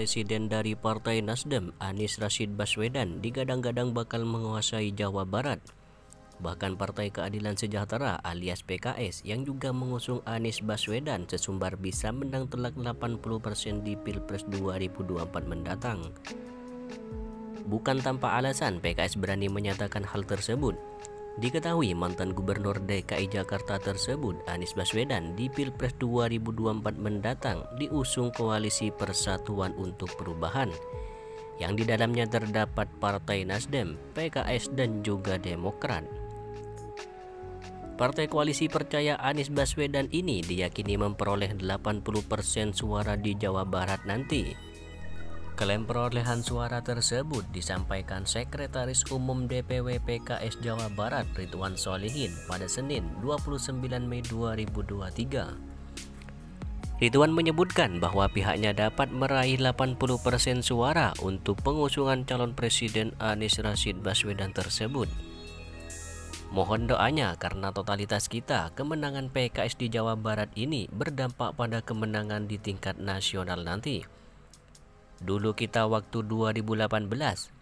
presiden dari Partai Nasdem, Anies Rashid Baswedan, digadang-gadang bakal menguasai Jawa Barat. Bahkan Partai Keadilan Sejahtera alias PKS yang juga mengusung Anies Baswedan sesumbar bisa menang telak 80% di Pilpres 2024 mendatang. Bukan tanpa alasan PKS berani menyatakan hal tersebut. Diketahui mantan Gubernur DKI Jakarta tersebut, Anies Baswedan, di Pilpres 2024 mendatang diusung Koalisi Persatuan untuk Perubahan, yang di dalamnya terdapat Partai Nasdem, PKS, dan juga Demokrat. Partai Koalisi Percaya Anies Baswedan ini diyakini memperoleh 80% suara di Jawa Barat nanti. Klaim perolehan suara tersebut disampaikan Sekretaris Umum DPW PKS Jawa Barat Ridwan Sholihin pada Senin 29 Mei 2023. Ridwan menyebutkan bahwa pihaknya dapat meraih 80% suara untuk pengusungan calon presiden Anies Rashid Baswedan tersebut. Mohon doanya karena totalitas kita, kemenangan PKS di Jawa Barat ini berdampak pada kemenangan di tingkat nasional nanti. Dulu kita waktu 2018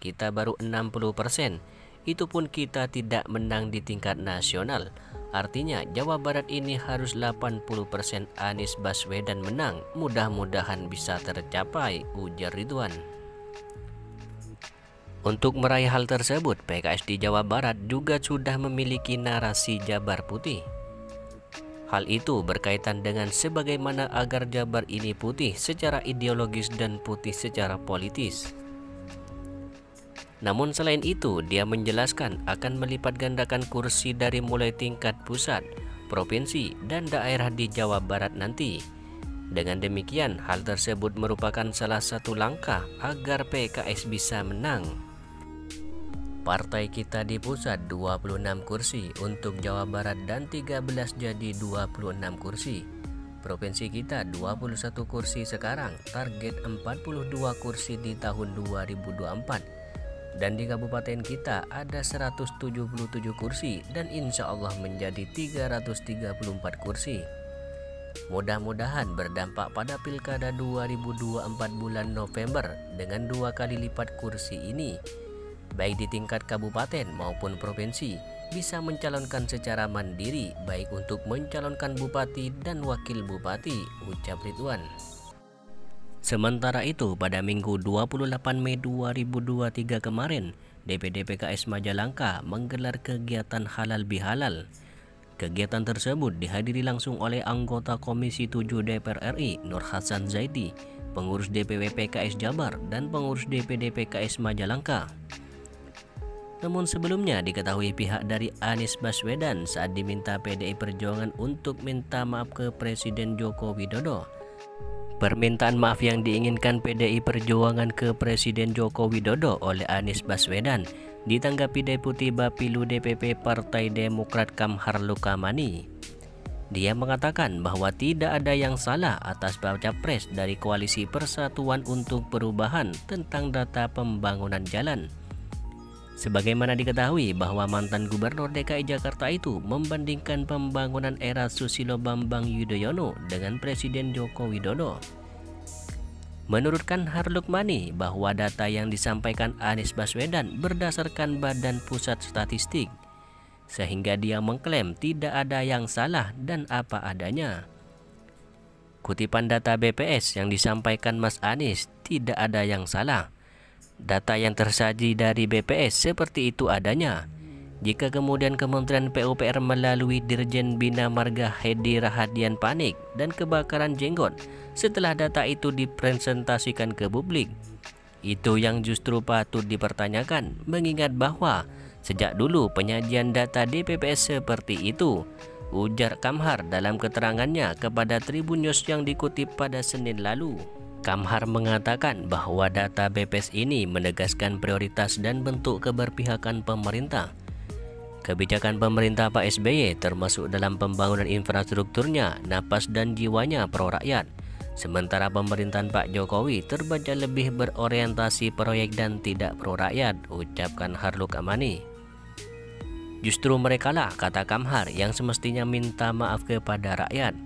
kita baru 60%, itu pun kita tidak menang di tingkat nasional. Artinya Jawa Barat ini harus 80% Anies Baswedan menang. Mudah-mudahan bisa tercapai, ujar Ridwan. Untuk meraih hal tersebut, PKS di Jawa Barat juga sudah memiliki narasi Jabar Putih. Hal itu berkaitan dengan sebagaimana agar Jabar ini putih secara ideologis dan putih secara politis. Namun selain itu, dia menjelaskan akan melipat gandakan kursi dari mulai tingkat pusat, provinsi, dan daerah di Jawa Barat nanti. Dengan demikian, hal tersebut merupakan salah satu langkah agar PKS bisa menang. Partai kita di pusat 26 kursi, untuk Jawa Barat dan 13 jadi 26 kursi. Provinsi kita 21 kursi sekarang, target 42 kursi di tahun 2024. Dan di kabupaten kita ada 177 kursi dan insya Allah menjadi 334 kursi. Mudah-mudahan berdampak pada Pilkada 2024 bulan November dengan 2 kali lipat kursi ini, baik di tingkat kabupaten maupun provinsi, bisa mencalonkan secara mandiri baik untuk mencalonkan bupati dan wakil bupati, ucap Ridwan. Sementara itu, pada Minggu 28 Mei 2023 kemarin, DPD PKS Majalengka menggelar kegiatan halal bihalal. Kegiatan tersebut dihadiri langsung oleh anggota Komisi 7 DPR RI Nur Hasan Zaidi, pengurus DPW PKS Jabar, dan pengurus DPD PKS Majalengka. Namun sebelumnya diketahui pihak dari Anies Baswedan saat diminta PDI Perjuangan untuk minta maaf ke Presiden Joko Widodo. Permintaan maaf yang diinginkan PDI Perjuangan ke Presiden Joko Widodo oleh Anies Baswedan ditanggapi Deputi Bapilu DPP Partai Demokrat Kamhar Lukamani. Dia mengatakan bahwa tidak ada yang salah atas baca pres dari Koalisi Persatuan untuk Perubahan tentang data pembangunan jalan. Sebagaimana diketahui bahwa mantan Gubernur DKI Jakarta itu membandingkan pembangunan era Susilo Bambang Yudhoyono dengan Presiden Joko Widodo. Menurut Kamhar Lukamani bahwa data yang disampaikan Anies Baswedan berdasarkan Badan Pusat Statistik, sehingga dia mengklaim tidak ada yang salah dan apa adanya. Kutipan data BPS yang disampaikan Mas Anies tidak ada yang salah. Data yang tersaji dari BPS seperti itu adanya. Jika kemudian Kementerian PUPR melalui Dirjen Bina Marga Hedi Rahadian panik dan kebakaran jenggot setelah data itu dipresentasikan ke publik, itu yang justru patut dipertanyakan, mengingat bahwa sejak dulu penyajian data di BPS seperti itu, ujar Kamhar dalam keterangannya kepada Tribun News yang dikutip pada Senin lalu. Kamhar mengatakan bahwa data BPS ini menegaskan prioritas dan bentuk keberpihakan pemerintah. Kebijakan pemerintah Pak SBY termasuk dalam pembangunan infrastrukturnya, napas dan jiwanya pro rakyat. Sementara pemerintahan Pak Jokowi terbaca lebih berorientasi proyek dan tidak pro rakyat, ucap Kamhar Lukamani. Justru merekalah, kata Kamhar, yang semestinya minta maaf kepada rakyat.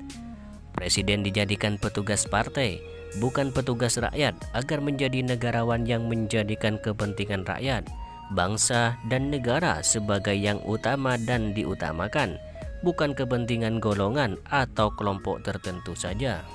Presiden dijadikan petugas partai, bukan petugas rakyat, agar menjadi negarawan yang menjadikan kepentingan rakyat, bangsa, dan negara sebagai yang utama dan diutamakan, bukan kepentingan golongan atau kelompok tertentu saja.